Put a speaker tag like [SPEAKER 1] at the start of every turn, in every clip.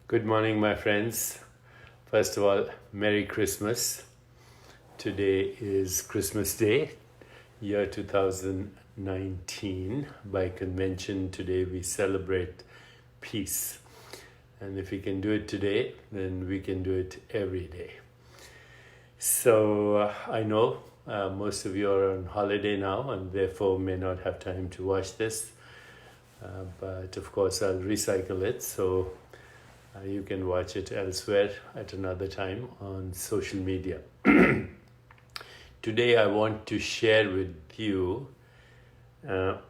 [SPEAKER 1] Good morning, my friends. First of all, Merry Christmas. Today is Christmas Day, year 2019. By convention, today we celebrate peace. And if we can do it today, then we can do it every day. So I know most of you are on holiday now and therefore may not have time to watch this. But of course, I'll recycle it. So you can watch it elsewhere at another time on social media. Today, I want to share with you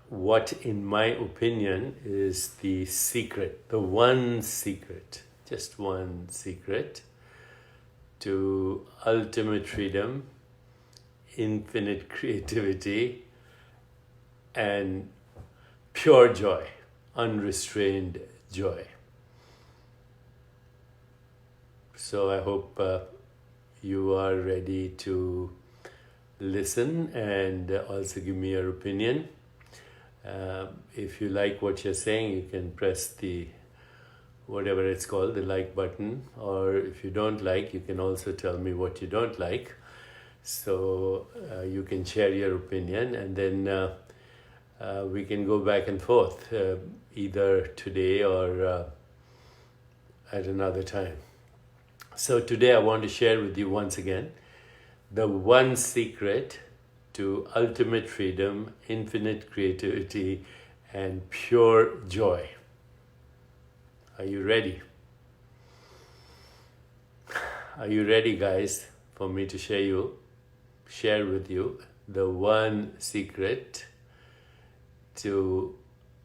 [SPEAKER 1] what, in my opinion, is the secret, the one secret, just one secret to ultimate freedom, infinite creativity, and pure joy, unrestrained joy. So I hope you are ready to listen and also give me your opinion. If you like what you're saying, you can press the whatever it's called, the like button. Or if you don't like, you can also tell me what you don't like. So you can share your opinion and then we can go back and forth either today or at another time. So today I want to share with you once again the one secret to ultimate freedom, infinite creativity, and pure joy. Are you ready? Are you ready, guys, for me to share with you the one secret to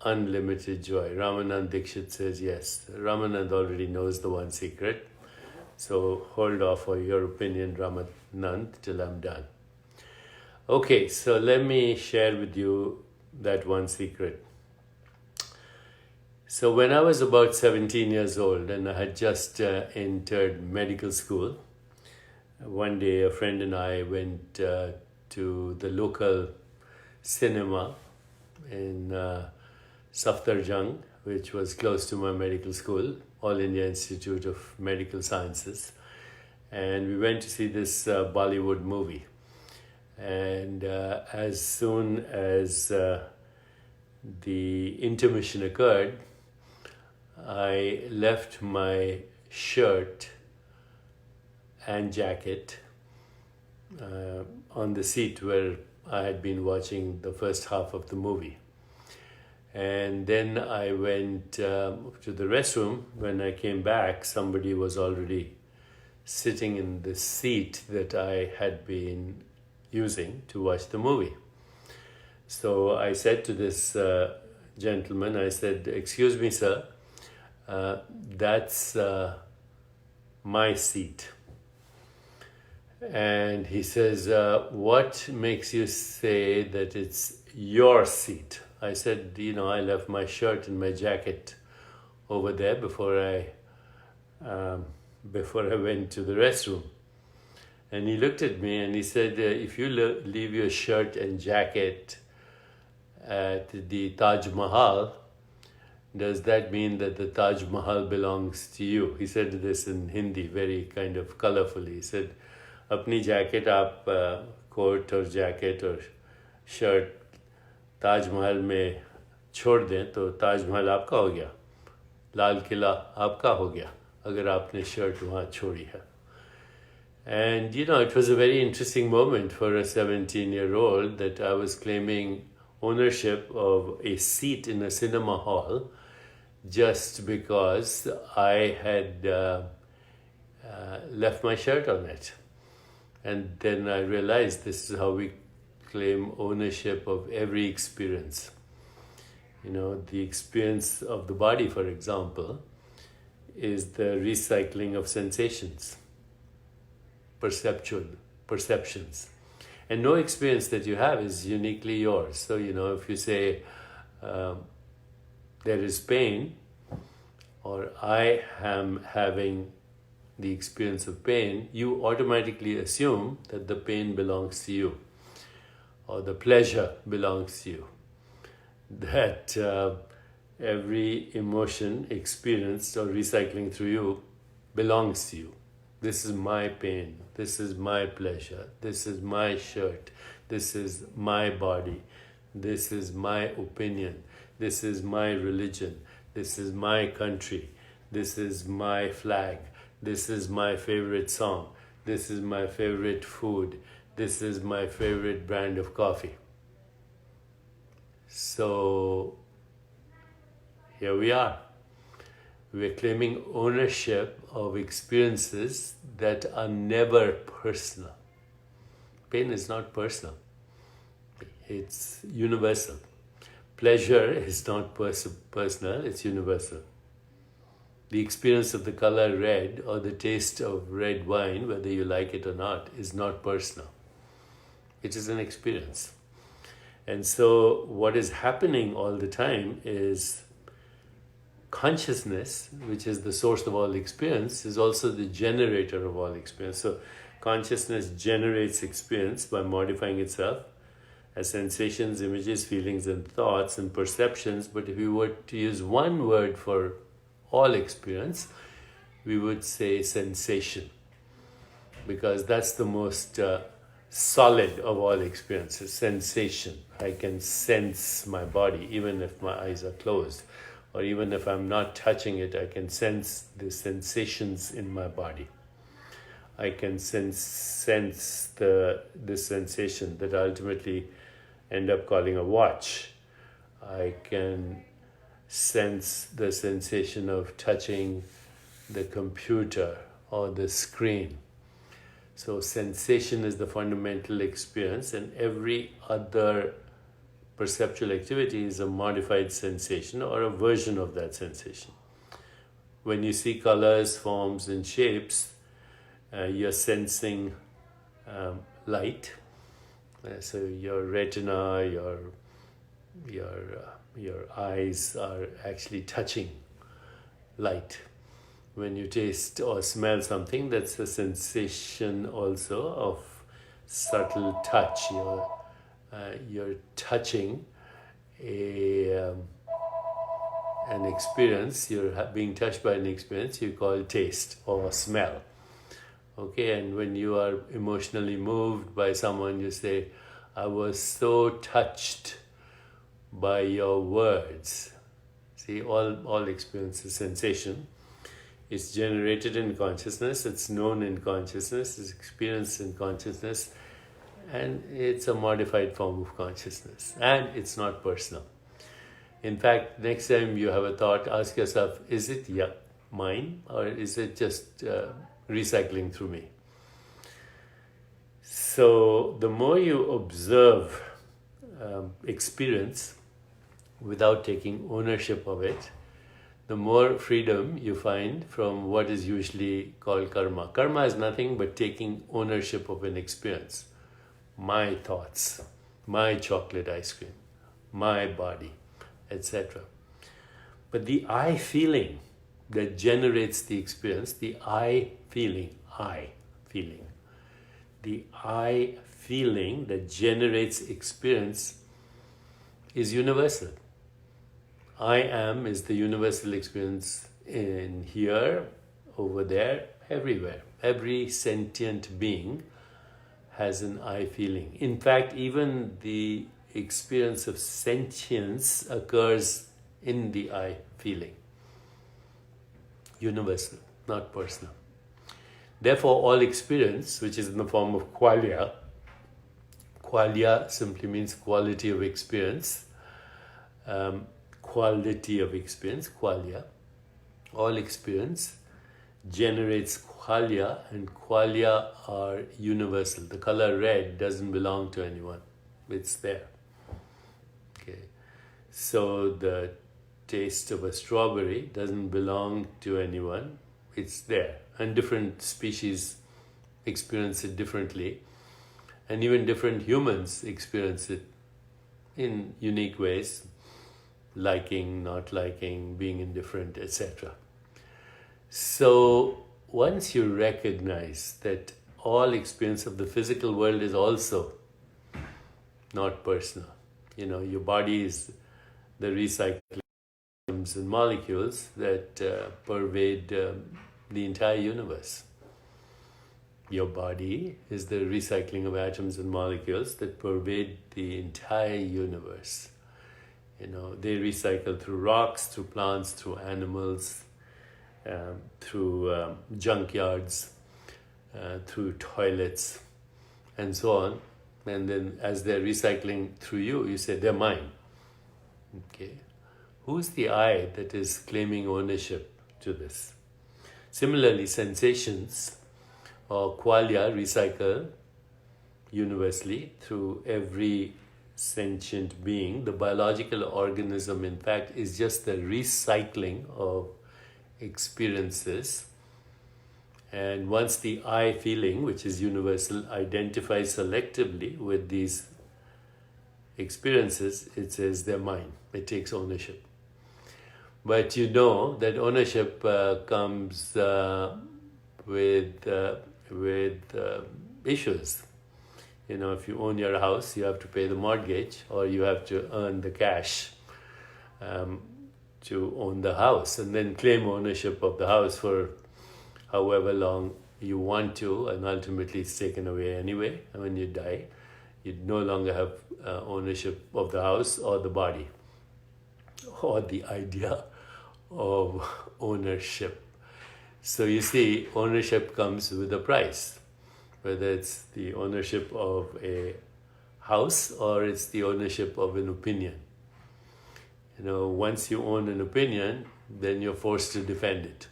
[SPEAKER 1] unlimited joy? Ramanand Dixit says yes. Ramanand already knows the one secret. So hold off for your opinion, Ramanand, till I'm done. Okay, so let me share with you that one secret. So when I was about 17 years old and I had just entered medical school, one day a friend and I went to the local cinema in Safdarjung, which was close to my medical school, All India Institute of Medical Sciences. And we went to see this Bollywood movie. And as soon as the intermission occurred, I left my shirt and jacket on the seat where I had been watching the first half of the movie. And then I went to the restroom. When I came back, somebody was already sitting in the seat that I had been using to watch the movie. So I said to this gentleman, I said, "Excuse me, sir, that's my seat." And he says, "What makes you say that it's your seat?" I said, I left my shirt and my jacket over there before I went to the restroom. And he looked at me and he said, "If you leave your shirt and jacket at the Taj Mahal, does that mean that the Taj Mahal belongs to you?" He said this in Hindi, very kind of colorfully. He said, "Apni jacket aap coat or jacket or shirt Taj Mahal में छोड़ दें तो ताजमहल आपका हो गया, लाल किला आपका हो गया अगर आपने शर्ट वहाँ छोड़ी है." And it was a very interesting moment for a 17-year-old that I was claiming ownership of a seat in a cinema hall just because I had left my shirt on it. And then I realized this is how we claim ownership of every experience. The experience of the body, for example, is the recycling of sensations, perceptions. And no experience that you have is uniquely yours. So, if you say there is pain, or I am having the experience of pain, you automatically assume that the pain belongs to you, or the pleasure belongs to you. That every emotion experienced or recycling through you belongs to you. This is my pain. This is my pleasure. This is my shirt. This is my body. This is my opinion. This is my religion. This is my country. This is my flag. This is my favorite song. This is my favorite food. This is my favorite brand of coffee. So here we are. We're claiming ownership of experiences that are never personal. Pain is not personal. It's universal. Pleasure is not personal, it's universal. The experience of the color red or the taste of red wine, whether you like it or not, is not personal. It is an experience. And so what is happening all the time is consciousness, which is the source of all experience, is also the generator of all experience. So consciousness generates experience by modifying itself as sensations, images, feelings, and thoughts and perceptions. But if we were to use one word for all experience, we would say sensation, because that's the most solid of all experiences. Sensation. I can sense my body even if my eyes are closed, or even if I'm not touching it, I can sense the sensations in my body. I can sense the sensation that I ultimately end up calling a watch. I can sense the sensation of touching the computer or the screen. So sensation is the fundamental experience, and every other perceptual activity is a modified sensation or a version of that sensation. When you see colors, forms, and shapes, you're sensing light. So your retina, your eyes are actually touching light. When you taste or smell something, that's a sensation also of subtle touch. You're touching an experience. You're being touched by an experience you call taste or smell. Okay, and when you are emotionally moved by someone, you say, I was so touched by your words. See, all experience is sensation. It's generated in consciousness, it's known in consciousness, it's experienced in consciousness, and it's a modified form of consciousness, and it's not personal. In fact, next time you have a thought, ask yourself, is it mine, or is it just recycling through me? So the more you observe experience without taking ownership of it, the more freedom you find from what is usually called karma. Karma is nothing but taking ownership of an experience. My thoughts, my chocolate ice cream, my body, etc. But the I feeling that generates the experience, the I feeling that generates experience is universal. I am is the universal experience in here, over there, everywhere. Every sentient being has an I feeling. In fact, even the experience of sentience occurs in the I feeling. Universal, not personal. Therefore, all experience, which is in the form of qualia simply means quality of experience, qualia. All experience generates qualia, and qualia are universal. The color red doesn't belong to anyone. It's there. Okay. So the taste of a strawberry doesn't belong to anyone. It's there. And different species experience it differently. And even different humans experience it in unique ways. Liking, not liking, being indifferent, etc. So once you recognize that all experience of the physical world is also not personal, your body is the recycling atoms and molecules that pervade the entire universe. Your body is the recycling of atoms and molecules that pervade the entire universe. They recycle through rocks, through plants, through animals, through junkyards, through toilets, and so on. And then as they're recycling through you, you say, they're mine. Okay. Who's the I that is claiming ownership to this? Similarly, sensations or qualia recycle universally through every sentient being. The biological organism, in fact, is just the recycling of experiences. And once the I feeling, which is universal, identifies selectively with these experiences, it says they're mine. It takes ownership. But you know that ownership comes with issues. If you own your house, you have to pay the mortgage, or you have to earn the cash to own the house, and then claim ownership of the house for however long you want to, and ultimately it's taken away anyway. And when you die, you no longer have ownership of the house or the body or the idea of ownership. So you see, ownership comes with a price, whether it's the ownership of a house or it's the ownership of an opinion. Once you own an opinion, then you're forced to defend it.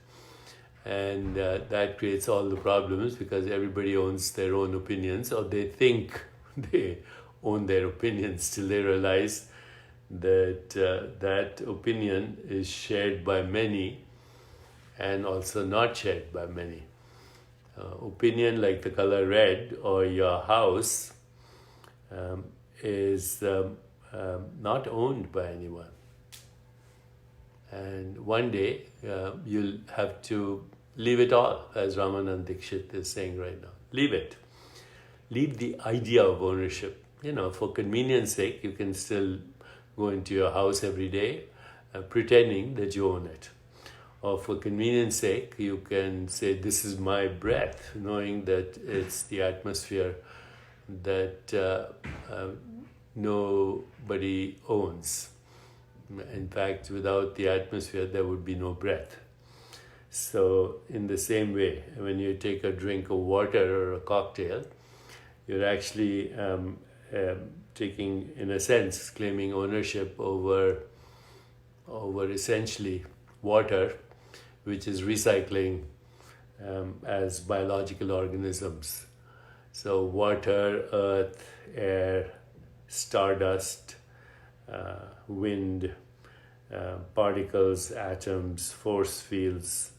[SPEAKER 1] And that creates all the problems, because everybody owns their own opinions, or they think they own their opinions till they realize that that opinion is shared by many and also not shared by many. Opinion like the color red or your house is not owned by anyone. And one day you'll have to leave it all, as Ramanand Dixit is saying right now. Leave it. Leave the idea of ownership. For convenience sake, you can still go into your house every day pretending that you own it. Or for convenience sake, you can say, this is my breath, knowing that it's the atmosphere that nobody owns. In fact, without the atmosphere, there would be no breath. So in the same way, when you take a drink of water or a cocktail, you're actually taking, in a sense, claiming ownership over essentially water, which is recycling as biological organisms. So water, earth, air, stardust, wind, particles, atoms, force fields,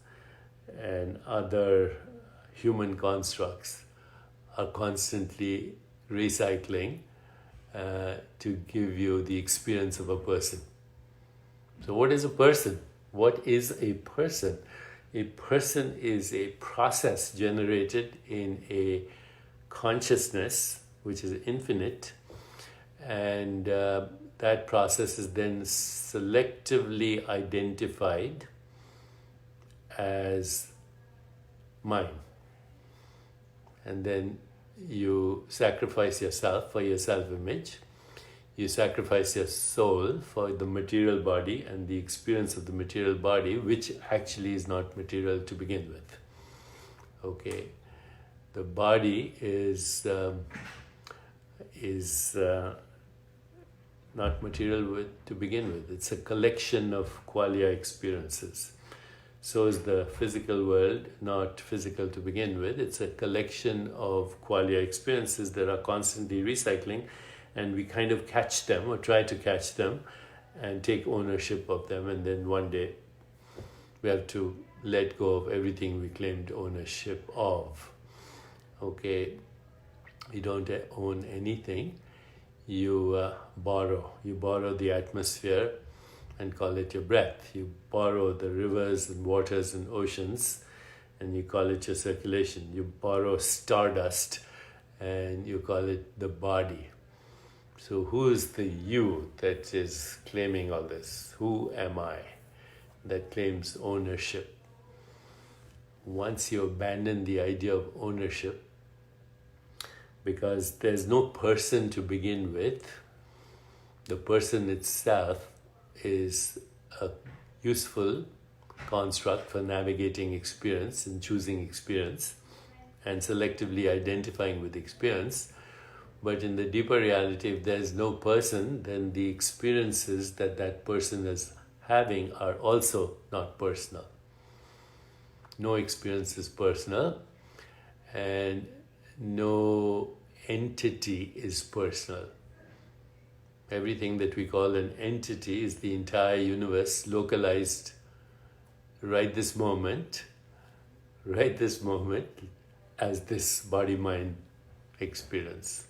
[SPEAKER 1] and other human constructs are constantly recycling to give you the experience of a person. So what is a person? What is a person? A person is a process generated in a consciousness which is infinite, and that process is then selectively identified as mine. And then you sacrifice yourself for your self-image. You sacrifice your soul for the material body and the experience of the material body, which actually is not material to begin with. Okay, the body is not material to begin with. It's a collection of qualia experiences. So is the physical world not physical to begin with. It's a collection of qualia experiences that are constantly recycling, and we kind of catch them or try to catch them and take ownership of them, and then one day we have to let go of everything we claimed ownership of. Okay, you don't own anything. You borrow the atmosphere and call it your breath. You borrow the rivers and waters and oceans and you call it your circulation. You borrow stardust and you call it the body. So who is the you that is claiming all this? Who am I? that claims ownership. Once you abandon the idea of ownership, because there's no person to begin with, the person itself is a useful construct for navigating experience and choosing experience and selectively identifying with experience. But in the deeper reality, if there is no person, then the experiences that that person is having are also not personal. No experience is personal, and no entity is personal. Everything that we call an entity is the entire universe localized right this moment as this body-mind experience.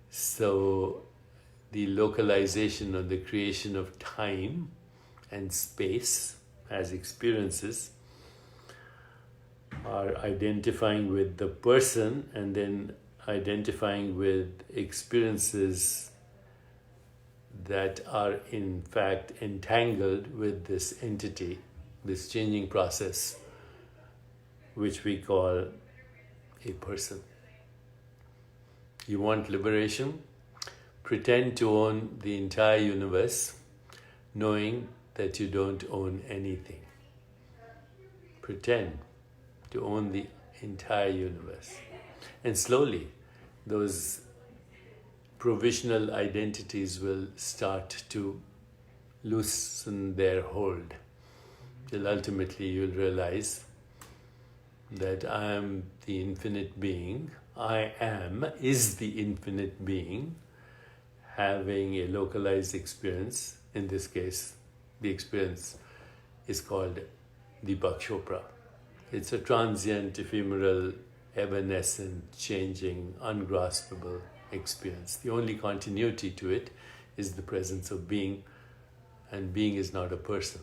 [SPEAKER 1] So the localization or the creation of time and space as experiences are identifying with the person and then identifying with experiences that are in fact entangled with this entity, this changing process, which we call a person. You want liberation? Pretend to own the entire universe, knowing that you don't own anything. Pretend to own the entire universe. And slowly, those provisional identities will start to loosen their hold, till ultimately you'll realize that I am the infinite being. I am is the infinite being having a localized experience. In this case, the experience is called Deepak Chopra. It's a transient, ephemeral, evanescent, changing, ungraspable experience. The only continuity to it is the presence of being, and being is not a person.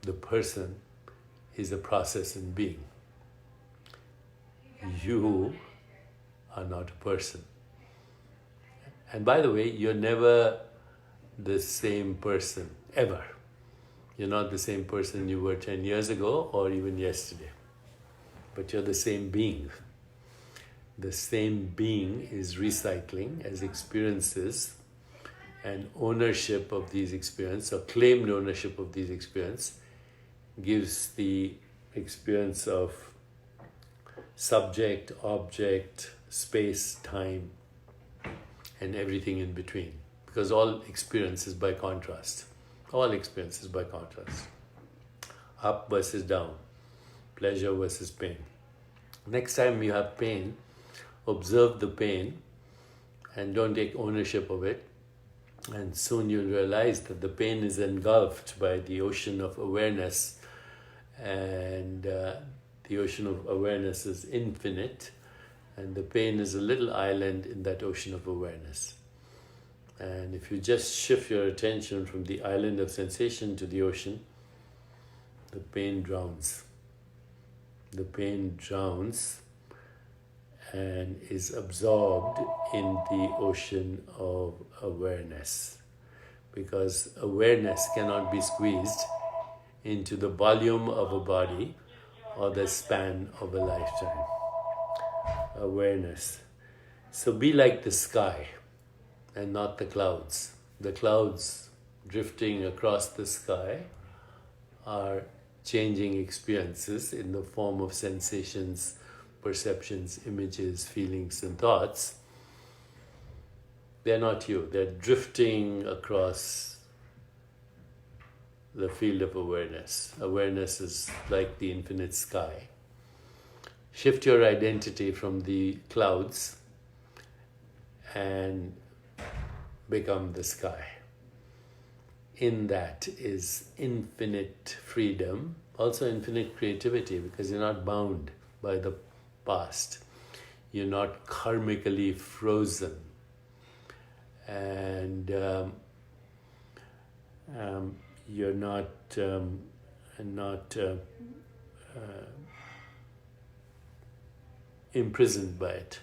[SPEAKER 1] The person is a process in being. You are not a person. And by the way, you're never the same person, ever. You're not the same person you were 10 years ago or even yesterday. But you're the same being. The same being is recycling as experiences, and ownership of these experiences, or claimed ownership of these experiences, gives the experience of subject, object, space, time, and everything in between. Because all experience is by contrast. All experience is by contrast. Up versus down. Pleasure versus pain. Next time you have pain, observe the pain and don't take ownership of it. And soon you'll realize that the pain is engulfed by the ocean of awareness, and the ocean of awareness is infinite, and the pain is a little island in that ocean of awareness. And if you just shift your attention from the island of sensation to the ocean, the pain drowns. The pain drowns and is absorbed in the ocean of awareness, because awareness cannot be squeezed into the volume of a body or the span of a lifetime. Awareness. So be like the sky and not the clouds. The clouds drifting across the sky are changing experiences in the form of sensations, perceptions, images, feelings, and thoughts. They're not you. They're drifting across the field of awareness. Awareness is like the infinite sky. Shift your identity from the clouds and become the sky. In that is infinite freedom, also infinite creativity, because you're not bound by the past. You're not karmically frozen. And you're not imprisoned by it.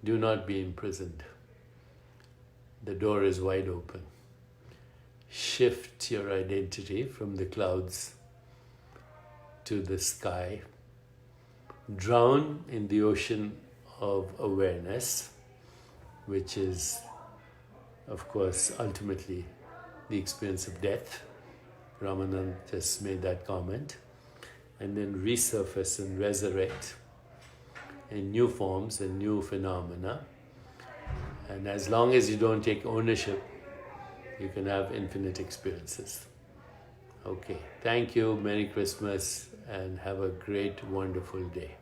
[SPEAKER 1] Do not be imprisoned. The door is wide open. shift your identity from the clouds to the sky, drown in the ocean of awareness, which is, of course, ultimately the experience of death. Ramanand just made that comment. And then resurface and resurrect in new forms and new phenomena. And as long as you don't take ownership, you can have infinite experiences. Okay, thank you, Merry Christmas, and have a great, wonderful day.